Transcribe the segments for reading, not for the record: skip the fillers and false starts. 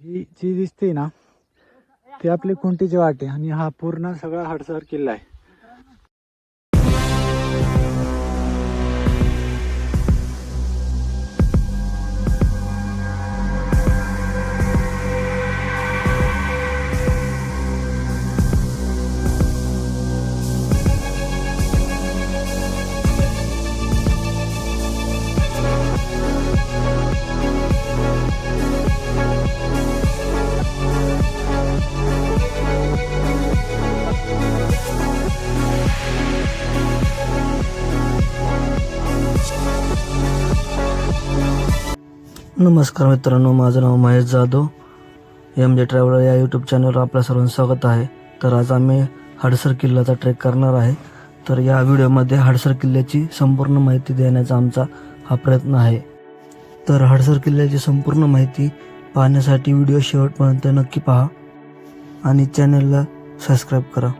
ही जी दिसते ना ती आपली खुंटीची वाट आहे आणि हा पूर्ण सगळा हडसर किल्ला आहे. नमस्कार मित्रांनो, माझं नाव महेश जाधव. MJ ट्रॅव्हलर या यूट्यूब चॅनलवर आपल्या सर्वांचं स्वागत आहे. तर आज आम्ही हडसर किल्ल्याचा ट्रेक करणार आहे. तर या व्हिडिओमध्ये हडसर किल्ल्याची संपूर्ण माहिती देण्याचा आमचा हा प्रयत्न आहे. तर हडसर किल्ल्याची संपूर्ण माहिती पाहण्यासाठी व्हिडिओ शेवटपर्यंत नक्की पहा आणि चॅनलला सबस्क्राईब करा.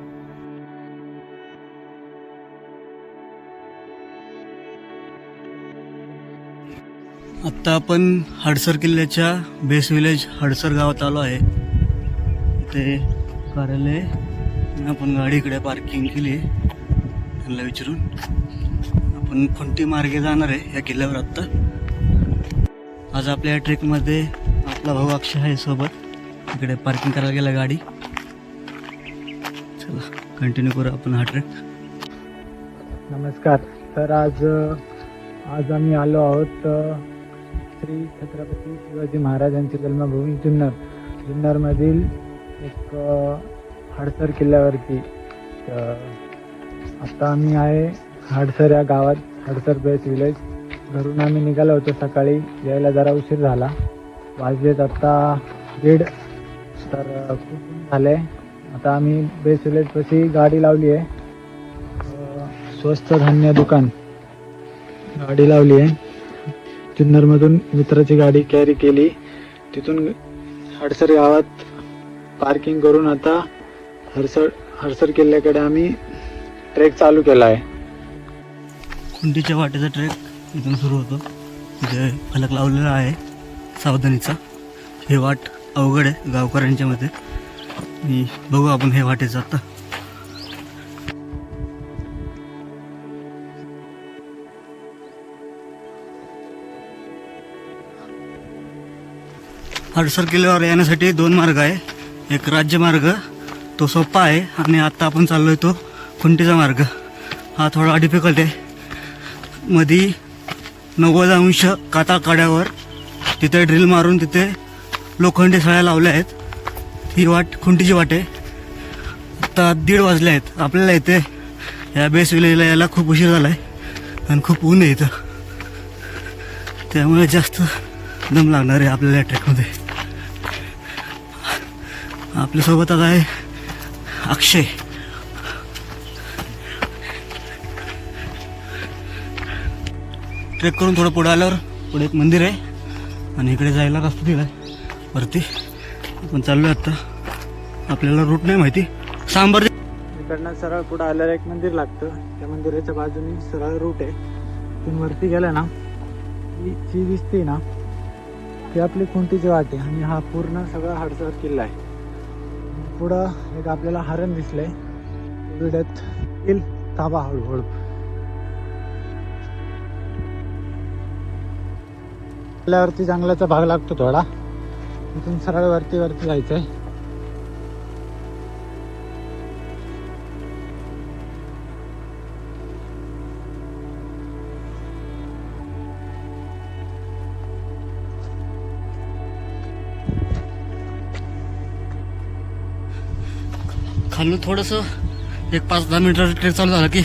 आत्ता आपण हडसर किल्ल्याच्या बेस विलेज हडसर गावात आलो आहे. ते कार्यालय आपण गाडी इकडे पार्किंग केली आहे. त्यांना विचारून आपण खुंटी मार्गे जाणार आहे या किल्ल्यावर. आत्ता आज आपल्या या ट्रेकमध्ये आपला भाऊ अक्षय आहे सोबत. इकडे पार्किंग करायला गेला गाडी. चला कंटिन्यू करू आपण हा ट्रेक. नमस्कार. तर आज आम्ही आलो आहोत श्री छत्रपती शिवाजी महाराजांची जन्मभूमी जुन्नरमधील एक हडसर किल्ल्यावरती. आता आम्ही आहे हडसर या गावात, हडसर बेस विलेज. घरून आम्ही निघालो होतो सकाळी, यायला जरा उशीर झाला. वाजलेत आता 1:30. तर खूप झाले. आता आम्ही बेस विलेजपाशी गाडी लावली आहे. स्वस्त धान्य दुकान गाडी लावली आहे. जुन्नरमधून मित्राची गाडी कॅरी केली. तिथून हडसर गावात पार्किंग करून आता हडसर किल्ल्याकडे आम्ही ट्रेक चालू केला आहे. खुंटीच्या वाटेचा ट्रेक इथून सुरू होतो. इथे फलक लावलेला आहे सावधानीचा. हे वाट अवघड आहे गावकऱ्यांच्या मध्ये. बघू आपण हे वाटेचं आता. हडसर किल्ल्यावर येण्यासाठी 2 मार्ग आहे. एक राज्यमार्ग, तो सोपा आहे, आणि आता आपण चाललोय तो खुंटीचा मार्ग. हा थोडा डिफिकल्ट आहे. मधी 90 अंश काटा काड्यावर तिथे ड्रिल मारून तिथे लोखंडी सळ्या लावल्या आहेत. ही वाट खुंटीची वाट आहे. आता 1:30 वाजले आहेत. आपल्याला इथे या बेस विलेजला यायला खूप उशीर झाला आहे आणि खूप ऊन आहे इथं. त्यामुळे जास्त दम लागणार आहे आपल्याला या ट्रेकमध्ये. आपल्यासोबत आता आहे अक्षय. ट्रेक करून थोडं पुढे आल्यावर पुढे एक मंदिर आहे आणि इकडे जायला रस्ता दिला आहे वरती. आपण चाललोय आता. आपल्याला रूट नाही माहिती. सांबर इकडनं सरळ पुढे आल्यावर एक मंदिर लागतं. त्या मंदिराच्या बाजूने सरळ रूट आहे. तिथून वरती गेला ना जी दिसते ना ती आपली खुंटीची वाट आहे आणि हा पूर्ण सगळा हडसर किल्ला आहे. पुढं एक आपल्याला हरण दिसलंय. विड्यात येईल, थांबा हळूहळू. किल्ल्यावरती जंगलाचा भाग लागतो थोडा. तिथून सरळ वरती जायचंय. खालून थोडंसं एक 5-10 मिनिटाचा ट्रेक चालू झाला की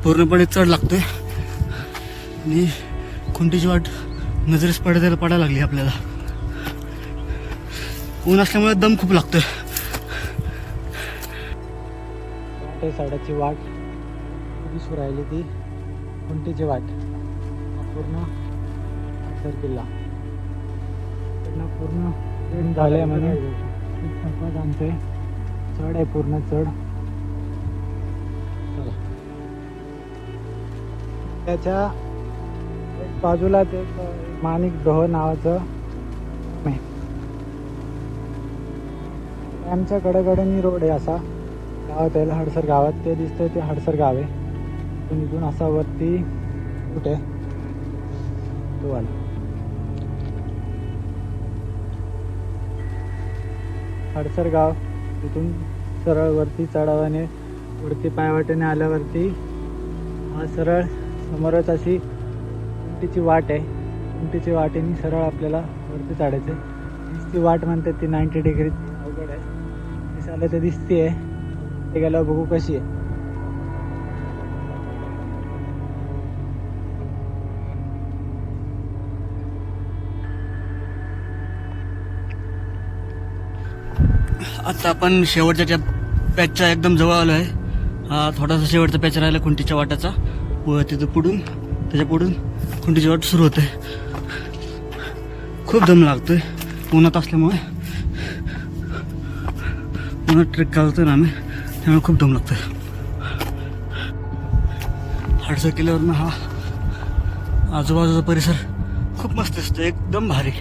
पूर्णपणे चढ लागतोय आणि खुंटीची वाट नजरेस पडायला लागली आपल्याला. ऊन असल्यामुळे दम खूप लागतोय. साडाची वाट दिसू राहिली ती खुंटीची वाट. पूर्ण हडसर किल्ला पूर्ण झालंय म्हणून आणतोय. चढ आहे, पूर्ण चढ. त्याच्या एक बाजूला ते माणिक डोह नावाचं आमच्या कडेकडेनी रोड आहे असा गावात यायला हडसर गावात ते दिसतंय ते हडसर गाव आहे. इथून असा वरती रूट आहे तो आला. हडसर गाव तिथून सरळ वरती चढावाने वरती पायवाटेने आल्यावरती हा सरळ समोरच अशी उंटीची वाट आहे. उंटीची वाटेने सरळ आपल्याला वरती चढायचं. ती वाट म्हणतात ती 90 डिग्री अवघड आहे. दिसायला तर दिसते ते गेल्यावर बघू कशी आहे. आता आपण शेवटच्या पॅचच्या एकदम जवळ आलो आहे. हा थोडासा शेवटचा पॅच राहिला खुंटीच्या वाटाचा व तिथं पुढून त्याच्या पुढून खुंटीची वाट सुरू होते. खूप दम लागतोय उन्हात असल्यामुळे. उन्हात ट्रेक करतोय ना आम्ही त्यामुळे खूप दम लागतोय. हडसर किल्ल्यावरनं हा आजूबाजूचा परिसर खूप मस्त दिसतो. एकदम भारी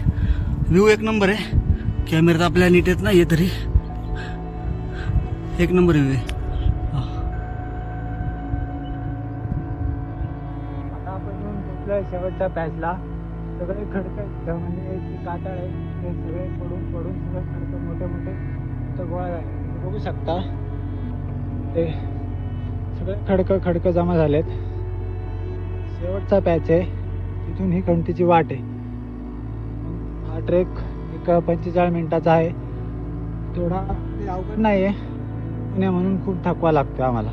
व्ह्यू एक नंबर आहे. कॅमेऱ्यात आपल्या नीट येत नाही तरी एक नंबर व्ह्यू आहे. आता आपण येऊन पोचलोय शेवटच्या पॅचला. सगळे खडकं म्हणजे जी कातळ आहे ते सगळे पडून सगळे खडकं मोठे मोठे गोळा झाले. बघू शकता ते सगळे खडकं जमा झालेत. शेवटचा पॅच आहे तिथून ही खंडीची वाट आहे. हा ट्रेक एक 45 मिनिटाचा आहे. थोडा अवघड नाही आहे म्हणून खूप थकवा लागतो आम्हाला.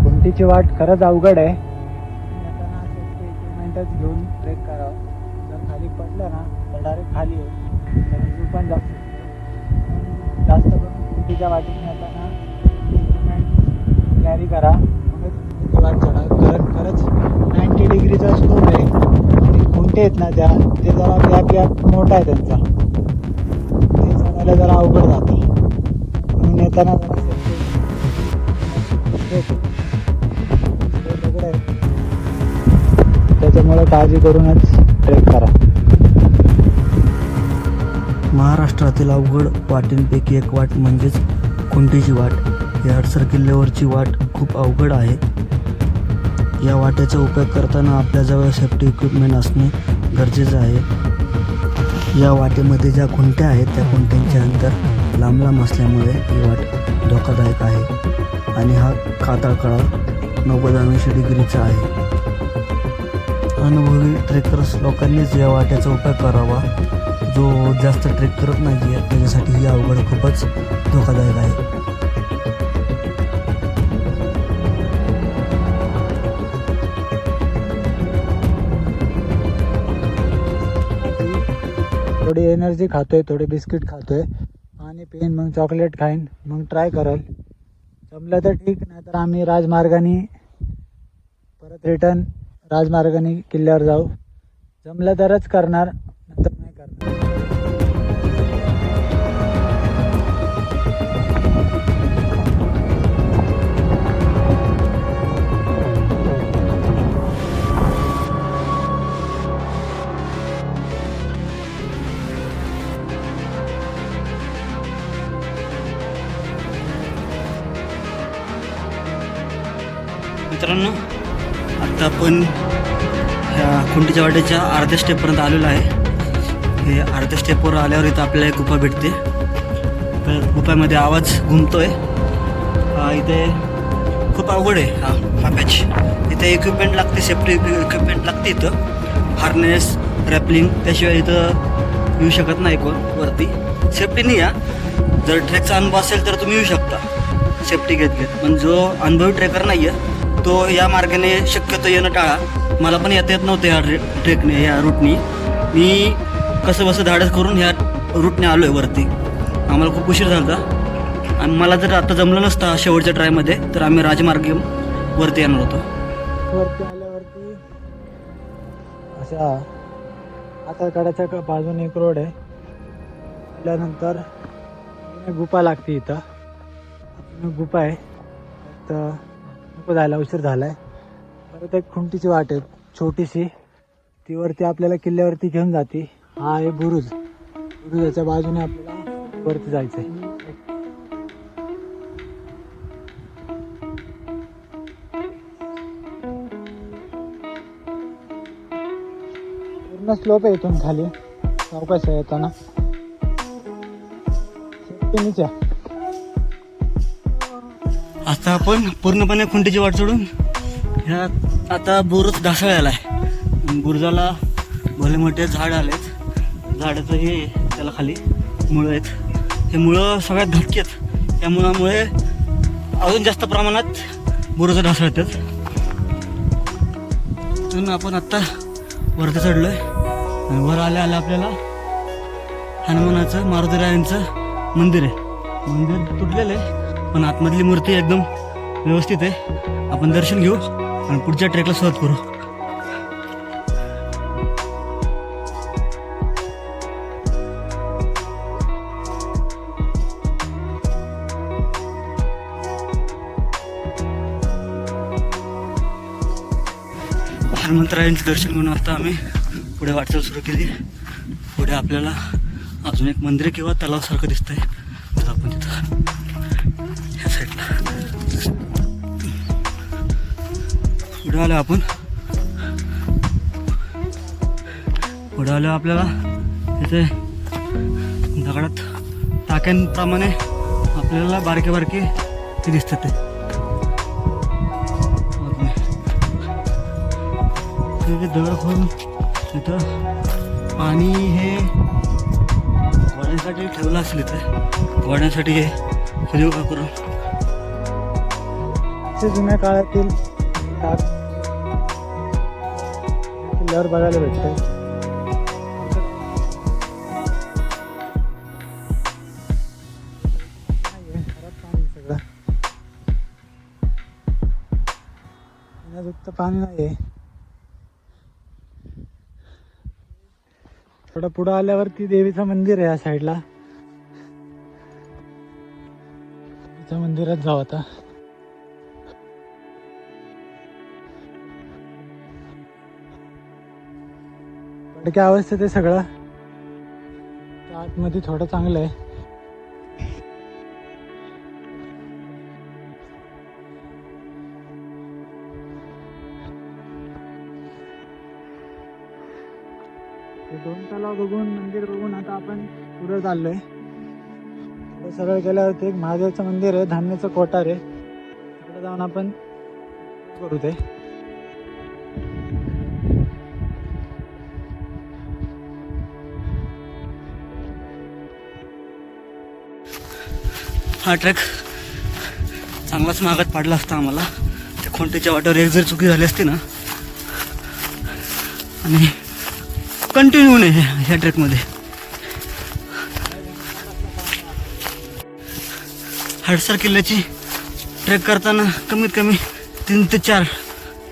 कोणतीची वाट खरंच अवघड आहे. येताना सेफ्टी इक्विपमेंटच घेऊन ट्रेक करावं. जर खाली पडलं ना तर डायरेक्ट खाली आहे तर जीव पण जाऊ शकतो. जास्त करून कोणतीच्या वाटेने येताना इक्विपमेंट कॅरी करा मग वाट चढा. खरंच 90 डिग्रीचा स्कोप आहे. ते कोणते आहेत ना ते जरा गॅप मोठा आहे त्यांचा. ते चढायला जरा अवघड जातं म्हणून येताना जरा दगड आहे त्याच्यामुळे काळजी करूनच ट्रेक करा. महाराष्ट्रातील अवघड वाटेंपैकी एक वाट म्हणजेच खुंटीची वाट. या हडसर किल्ल्यावरची वाट खूप अवघड आहे. या वाटेचा उपयोग करताना आपल्याजवळ सेफ्टी इक्विपमेंट असणे गरजेचं आहे. या वाटेमध्ये ज्या खुंट्या आहेत त्या खुंट्यांचे अंतर लांब लांब असल्यामुळे ही वाट धोकादायक आहे आणि हा कातळ कडा 90-80 डिग्रीचा आहे. अनुभवी ट्रेकर्स लोकांनीच या वाटेचा उपयोग करावा. जो जास्त ट्रेक करत नाही आहे त्याच्यासाठी ही अवघड खूपच धोकादायक आहे. थोडी एनर्जी खातोय थोडी बिस्किट खातोय पाणी पिईन मग चॉकलेट खाईन मग ट्राय करल. जमलं तर ठीक नाही तर आम्ही राजमार्गाने परत रिटर्न राजमार्गाने किल्ल्यावर जाऊ. जमलं तरच करणार नंतर नाही करणार. मित्रांनो आता आपण ह्या खुंटीच्या वाटेच्या अर्ध्या स्टेपपर्यंत आलेलो आहे. हे अर्ध्या स्टेपवर आल्यावर इथं आपल्याला एक गुफा भेटते. गुफामध्ये आवाज घुमतोय. इथे खूप अवघड आहे हा पॅच. इथे इक्विपमेंट लागते सेफ्टी इक्विपमेंट लागते. इथं हार्नेस रॅपलिंग त्याशिवाय इथं येऊ शकत नाही कोण वरती. सेफ्टी नाही या. जर ट्रेकचा अनुभव असेल तर तुम्ही येऊ शकता सेफ्टी घेत. पण जो अनुभवी ट्रेकर नाही आहे तो या मार्गाने शक्यतो येणं टाळा. मला पण येता येत नव्हतं ह्या ट्रेकने ह्या रूटनी. मी कसं बसं धाडस करून ह्या रूटने आलो आहे वरती. आम्हाला खूप उशीर झाला आणि मला जर आता जमलं नसतं शेवटच्या ट्रायमध्ये तर आम्ही राजमार्ग वरती येणार होतो. वरती आल्यावरती अशा आता कडाच्या बाजूने एक रोड आहे. त्यानंतर गुफा लागते. इथं गुफा आहे तर नको जायला उशीर झाला आहे. परत एक खुंटीची वाट आहे छोटीशी, ती वरती आपल्याला किल्ल्यावरती घेऊन जाते. हा आहे बुरुज. बुरुजाच्या बाजूने आपल्याला वरती जायचंय. पूर्ण स्लोप आहे इथून खाली, सावकाश आहे येताना. नीचे आता आपण पूर्णपणे खुंटीची वाट सोडून ह्या आता बुरुज ढासळलेला आहे. बुरुजाला भले मोठे झाड आलेत. झाडाचं हे त्याला खाली मुळं आहेत. हे मुळं सगळ्यात घटकी आहेत. त्या मुळामुळे अजून जास्त प्रमाणात बुरुज ढासळतात. तिथून आपण आत्ता वरती चढलोय आणि वर आल्या आल्या आपल्याला हनुमानाचं मारुतीरायांचं मंदिर आहे. मंदिर तुटलेलं आहे पण आतमधली मूर्ती एकदम व्यवस्थित आहे. आपण दर्शन घेऊ आणि पुढच्या ट्रेकला सुरुवात करू. हनुमंतरायांचं दर्शन घेऊन आता आम्ही पुढे वाटचाल सुरू केली. पुढे आपल्याला अजून एक मंदिर किंवा तलावासारखं दिसतंय. तर आपण तिथं ह्या साईडला पुढे आलो. आपण पुढे आलो. आपल्याला तिथे दगडात टाक्यांप्रमाणे आपल्याला बारके बारके ते दिसतात. ते दगड खोदून तिथं पाणी हे वाढण्यासाठी ठेवलं असेल. इथं वाढण्यासाठी हे सजीव करून जुन्या काळातील किल्ल्यावर बघायला भेटतंय. सगळं पिण्यायुक्त पाणी नाहीये. थोडं पुढं आल्यावरती देवीचं मंदिर आहे या साईडला. देवीच्या मंदिरात जाऊ आता. पडक्या अवस्थेत आहे सगळं. आतमध्ये थोडं चांगलं आहे. दोन तलाव बघून मंदिर बघून आता आपण पुढे चाललोय. सरळ गेल्यावरती एक महादेवचं मंदिर आहे, धान्याचं कोठार आहे. तिकडे जाऊन आपण करू ते. हा ट्रॅक चांगलाच मागात पाडला असता आम्हाला. त्या खोंटीच्या वाटेवर एक जर चुकी झाली असती ना. आणि कंटिन्यू नाही ह्या ट्रेकमध्ये. हडसर किल्ल्याची ट्रेक करताना कमीत कमी 3 ते 4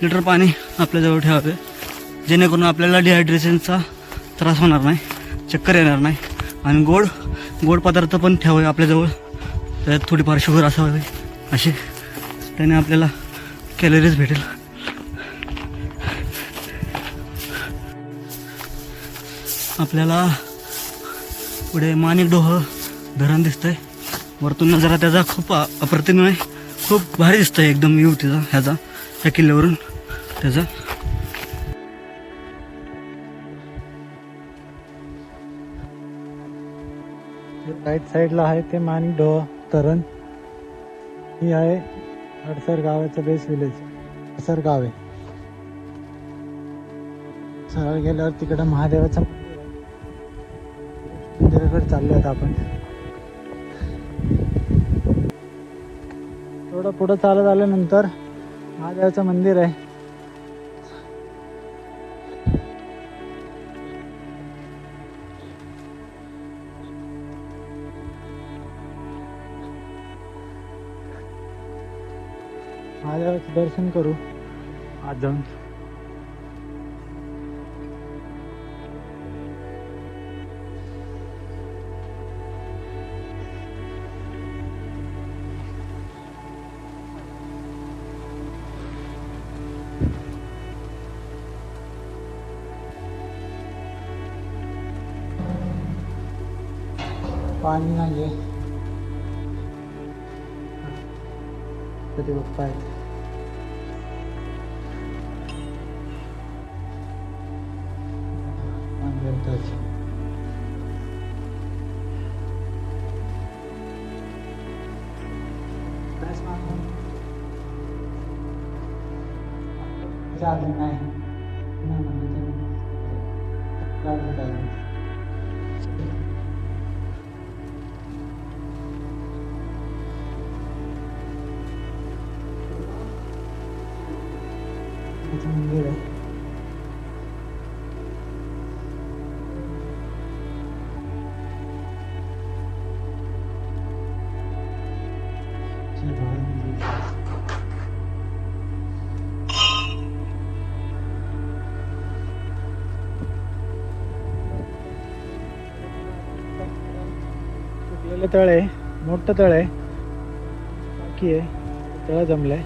लिटर पाणी आपल्याजवळ ठेवावे, जेणेकरून आपल्याला डिहायड्रेशनचा त्रास होणार नाही, चक्कर येणार नाही. आणि गोड पदार्थ पण ठेवावे आपल्याजवळ. त्यात थोडीफार शुगर असावी अशी, त्याने आपल्याला कॅलरीज भेटेल. आपल्याला पुढे माणिकडोह धरण दिसतंय. वरतून नजारा त्याचा खूप अप्रतिम आहे. खूप भारी दिसतंय एकदम व्ह्यू त्याचा ह्या किल्ल्यावरून त्याचा. राईट साईडला आहे ते माणिकडोह धरण. ही आहे हडसर गावाचं बेस विलेज. हडसर गाव आहे. सरळ गेल्यावर तिकडं महादेवाचं मंदिराकडे चाललो आहेत आपण. थोडं पुढं चालत आल्यानंतर महादेवाचं मंदिर आहे. महादेवाचं दर्शन करू आज जाऊन. पाणी नाहीये. कधी बघ पाय नाही. मंदिर आहे. सुकलेलं तळ आहे, मोठं तळ आहे, बाकी आहे, तळ जमलंय.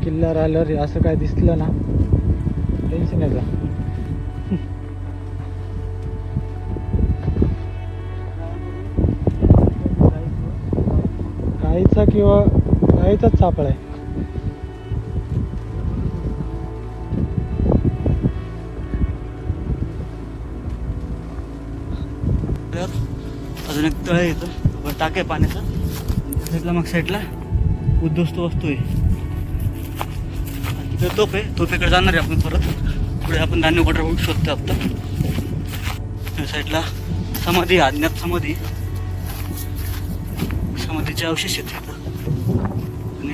किल्ल्यावर आल्यावर असं काय दिसलं ना टेन्शन येतं. गाईचा किंवा गाईचाच सापळ आहे. अजून एक तळ येतं, टाक आहे पाण्याचं. साईडला मग साईडला उद्ध्वस्त वस्तू आहे. तिकडे तोप आहे, तोपेकडे जाणार आहे आपण परत. पुढे आपण धान्य गोठा बघू शकतो. आता त्या साईडला समाधी, अज्ञात समाधी, समाधीचे अवशेष आहेत तिथं. आणि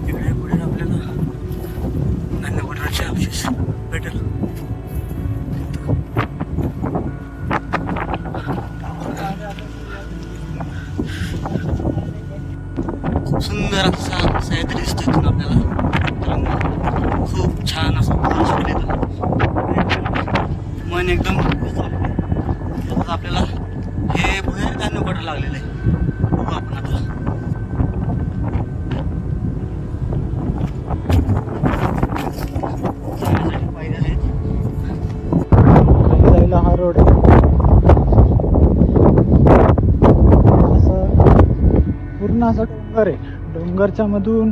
इकडे पुढे आपल्याला धान्य गोठ्याचे अवशेष भेटेल. खूप सुंदर असा सह्याद्री दिसतो इथून आपल्याला. खूप छान असं मन एकदम आपल्याला हे भुयार धान्य गोठा लागलेलं आहे. बघू आपण आता. खाली जायला हा रोड आहे. असं पूर्ण असं डोंगर आहे. डोंगरच्या मधून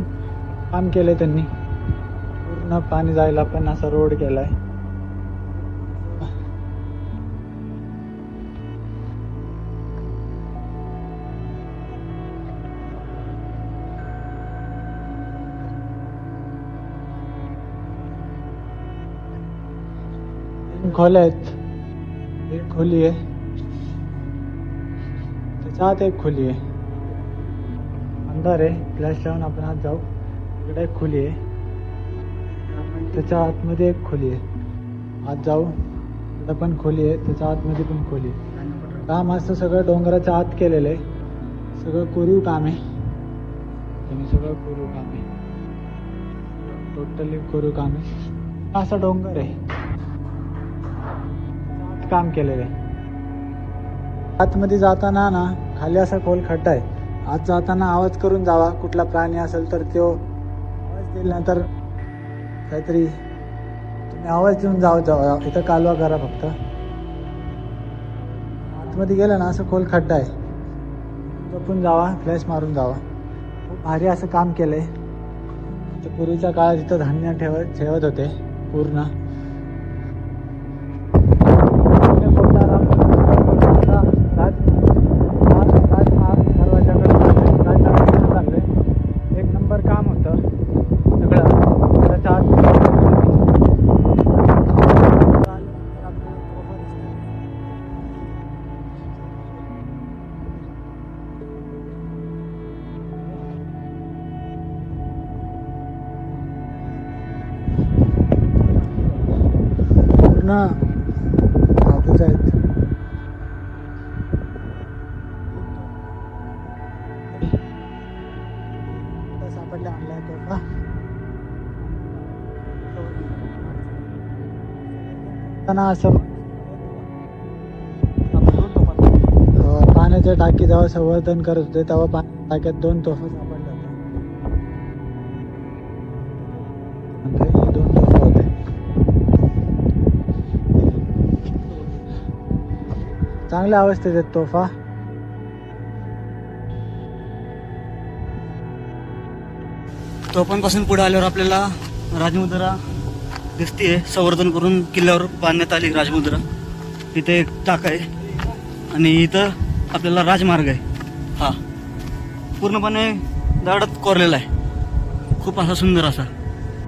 काम केलंय त्यांनी. पूर्ण पाणी जायला पण असा रोड केलाय. खोल्या आहेत. एक खोली आहे, त्याच्या आत एक खोली आहे. अंधार आहे, फ्लॅश लावून आपण आत जाऊ. इकडे एक खोली आहे, त्याच्या आतमध्ये एक खोली आहे. आत जाऊ. इकडे पण खोली आहे, त्याच्या आतमध्ये पण खोली आहे. काम असं सगळं डोंगराच्या आत केलेलं आहे. सगळं कोरीव काम आहे. सगळं कोरीव काम आहे, टोटली कोरीव काम आहे. असा डोंगर आहे, काम केलेलं आहे. आतमध्ये जाताना ना खाली असा खोल खड्डा आहे. आत जाताना आवाज करून जावा. कुठला प्राणी असेल तर तो आवाज देईल, ना तर काहीतरी तुम्ही आवाज देऊन जावा. इथं कालवा करा फक्त. आतमध्ये गेलं ना असं खोल खड्डा आहे, जपून जावा, फ्लॅश मारून जावा. खूप भारी असं काम केलंय. पूर्वीच्या काळात इथं धान्य ठेवत होते पूर्ण. एक नंबर काम होतं सगळं. त्याच्या आत पूर्ण धातूच आहेत. सापडले आणलाय तोफा. असं पाण्याच्या टाकी जेव्हा संवर्धन करत होते तेव्हा पाण्याच्या टाक्यात 2 तोफा सापडले होते. 2 तोफा होते. चांगल्या अवस्थेत आहेत तोफा. तोफांपासून पुढे आल्यावर आपल्याला राजमुद्रा दिसते. संवर्धन करून किल्ल्यावर बांधण्यात आली राजमुद्रा. इथे एक टाक आहे आणि इथं आपल्याला राजमार्ग आहे. हा पूर्णपणे दगडात कोरलेला आहे. खूप असा सुंदर असा.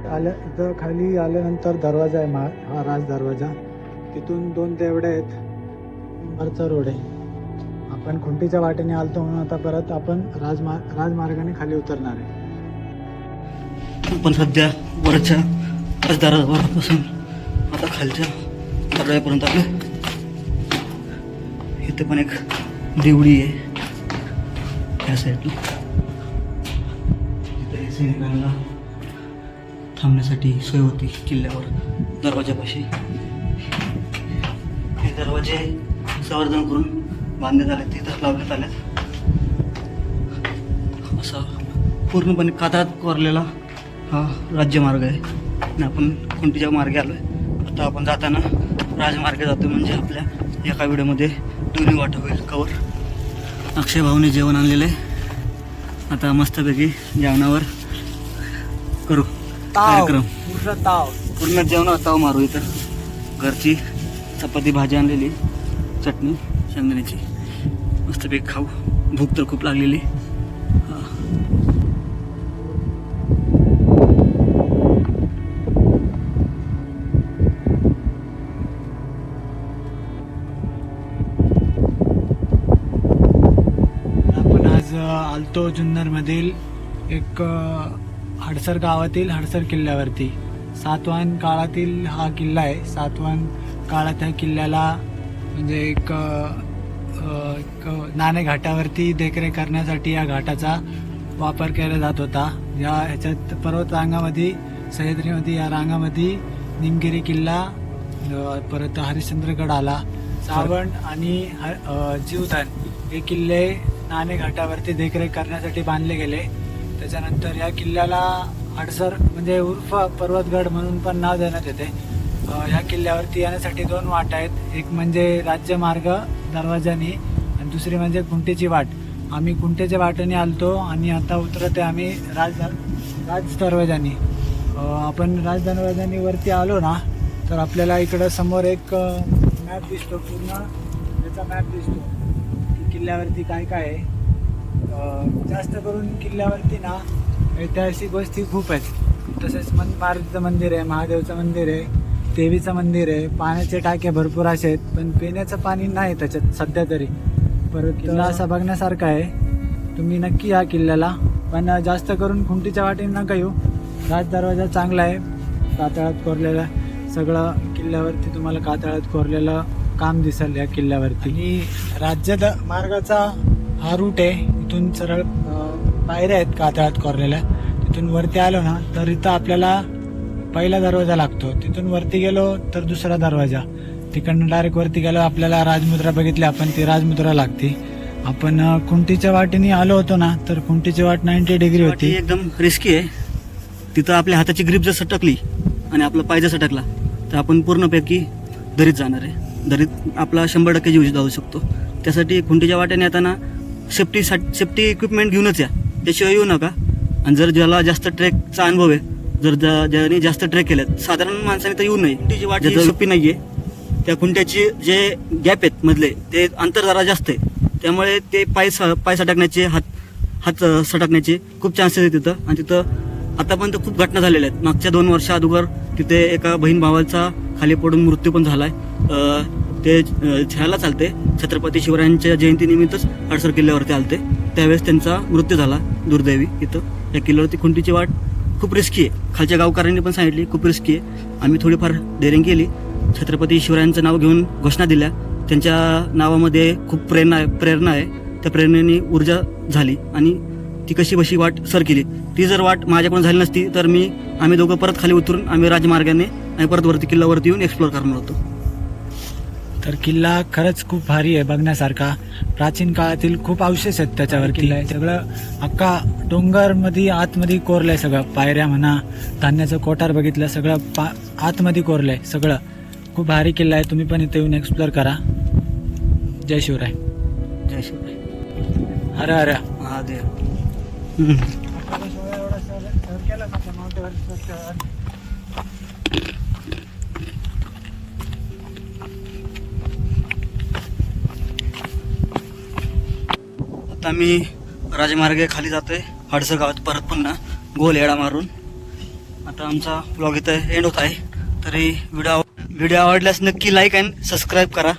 इथं खाली आल्यानंतर दरवाजा आहे, हा राज दरवाजा. तिथून 2 देवडे आहेत, वरचा रोड आहे. आपण खुंटीच्या वाटेने आलतो म्हणून आता परत आपण राजमार्गाने खाली उतरणार आहे. पण सध्या वरच्या राजदारापासून आता खालच्या दरवाजापर्यंत आपलं. इथे पण एक देवडी आहे या साईडला. इथे सैनिकांना थांबण्यासाठी सोय होती किल्ल्यावर दरवाजापाशी. हे दरवाजे संवर्धन करून बांधण्यात आले, तिथं लावण्यात आले. असा पूर्णपणे कातळात कोरलेला हा राज्यमार्ग आहे आणि आपण खुंटीच्या मार्गे आलो आहे. आता आपण जाताना राजमार्गे जातो, म्हणजे आपल्या एका व्हिडिओमध्ये दोन्ही वाट होईल कवर. अक्षय भाऊने जेवण आणलेलं आहे. आता मस्तपैकी जेवणावर करू कार्यक्रम. पूर्ण जेवणावर ताव मारू. इथं घरची चपाती भाजी आणलेली, चटणी शेंगदाण्याची, मस्तपैकी खाऊ. भूक तर खूप लागलेली. आलतो जुन्नरमधील एक हडसर गावातील हडसर किल्ल्यावरती. सातवाहन काळातील हा किल्ला आहे. सातवाहन काळात ह्या किल्ल्याला म्हणजे एक नाणे घाटावरती देखरेख करण्यासाठी या घाटाचा वापर केला जात होता. ह्याच्यात पर्वत रांगामध्ये, सह्याद्रीमध्ये, या रांगामध्ये निमगिरी किल्ला, परत हरिश्चंद्रगड आला, सावंड आणि जीवधन हे किल्ले नाणे घाटावरती देखरेख करण्यासाठी बांधले गेले. त्याच्यानंतर या किल्ल्याला हडसर म्हणजे उर्फ पर्वतगड म्हणून पण नाव देण्यात येते. ह्या किल्ल्यावरती येण्यासाठी 2 वाट आहेत. एक म्हणजे राज्यमार्ग दरवाजाने आणि दुसरी म्हणजे कुंटेची वाट. आम्ही कुंटेच्या वाटेने आलतो आणि आता उतरते आम्ही राज दरवाजाने. आपण राज दरवाजाने वरती आलो ना तर आपल्याला इकडं समोर एक मॅप दिसतो. पूर्ण त्याचा मॅप दिसतो किल्ल्यावरती काय काय आहे. जास्त करून किल्ल्यावरती ना ऐतिहासिक गोष्टी खूप आहेत. तसेच मारुतीचं मंदिर आहे, महादेवचं मंदिर आहे, देवीचं मंदिर आहे, पाण्याचे टाके भरपूर असे आहेत, पण पिण्याचं पाणी नाही त्याच्यात सध्या तरी. परत किल्ला असा बघण्यासारखा आहे. तुम्ही नक्की या किल्ल्याला, पण जास्त करून खुंटीच्या वाटेने नका येऊ. राज दरवाजा चांगला आहे, कातळात कोरलेला सगळं. किल्ल्यावरती तुम्हाला कातळात कोरलेलं काम दिसेल या किल्ल्यावरती. आणि मार्गाचा हा रूट आहे. इथून सरळ पायऱ्या आहेत कातळात कोरलेल्या. तिथून वरती आलो ना तर इथं आपल्याला पहिला दरवाजा लागतो. तिथून वरती गेलो तर दुसरा दरवाजा. तिकडनं डायरेक्ट वरती गेलो आपल्याला राजमुद्रा बघितली आपण, ती राजमुद्रा लागते. आपण खुंटीच्या वाटेने आलो होतो ना तर खुंटीची वाट 90 डिग्री होती. एकदम रिस्की आहे. तिथं आपल्या हाताची ग्रीप जर सटकली आणि आपला पाय जर सटकला तर आपण पूर्णपैकी दरीत जाणार आहे. दरीत आपला 100% जीव जाऊ शकतो. त्यासाठी खुंटीच्या वाटेने येताना सेफ्टी इक्विपमेंट घेऊनच या, त्याशिवाय येऊ नका. आणि जर ज्याला जास्त ट्रेकचा अनुभव आहे, जर ज्याने जास्त ट्रेक केलेत, साधारण माणसाने तर येऊ नये. खुंटीची वाट सोपी नाहीये. त्या खुंट्याचे जे गॅप आहेत मधले, ते अंतर जरा जास्त आहे. त्यामुळे ते पाय सटकण्याचे, हात सटकण्याचे खूप चान्सेस आहेत तिथं. आणि तिथं आतापर्यंत खूप घटना झालेल्या आहेत. मागच्या 2 वर्षा अगोदर तिथे एका बहीण भावाचा खाली पडून मृत्यू पण झालाय. ते ह्याला चालते, छत्रपती शिवरायांच्या जयंतीनिमित्तच हडसर किल्ल्यावरती आलते. त्यावेळेस त्यांचा मृत्यू झाला दुर्दैवी. इथं या किल्ल्यावरती खुंटीची वाट खूप रिस्की आहे. खालच्या गावकऱ्यांनी पण सांगितली खूप रिस्की आहे. आम्ही थोडीफार डेअरिंग केली. छत्रपती शिवरायांचं नाव घेऊन घोषणा दिल्या. त्यांच्या नावामध्ये खूप प्रेरणा आहे. त्या प्रेरणेने ऊर्जा झाली आणि ती कशी बशी वाट सर केली. ती जर वाट माझ्याकडून झाली नसती तर आम्ही दोघं परत खाली उतरून आम्ही राजमार्गाने आणि परत वरती किल्ल्यावरती येऊन एक्सप्लोर करणार होतो. तर किल्ला खरंच खूप भारी आहे बघण्यासारखा. प्राचीन काळातील खूप अवशेष आहेत त्याच्यावरती. सगळं अख्खा डोंगरमध्ये आतमध्ये कोरलंय सगळं. पायऱ्या म्हणा, धान्याचं कोठार बघितलं, सगळं आतमध्ये कोरलंय सगळं. खूप भारी किल्ला आहे. तुम्ही पण इथे येऊन एक्सप्लोर करा. जय शिवराय. जय शिवराय. अरे अरे महादेव. आता मी राजमार्गे खाली जातोय हडसर गावात परत पुन्हा गोल येडा मारून. आता आमचा ब्लॉग इथं एंड होत आहे. तरी व्हिडिओ आवडल्यास नक्की लाईक अँड सबस्क्राईब करा.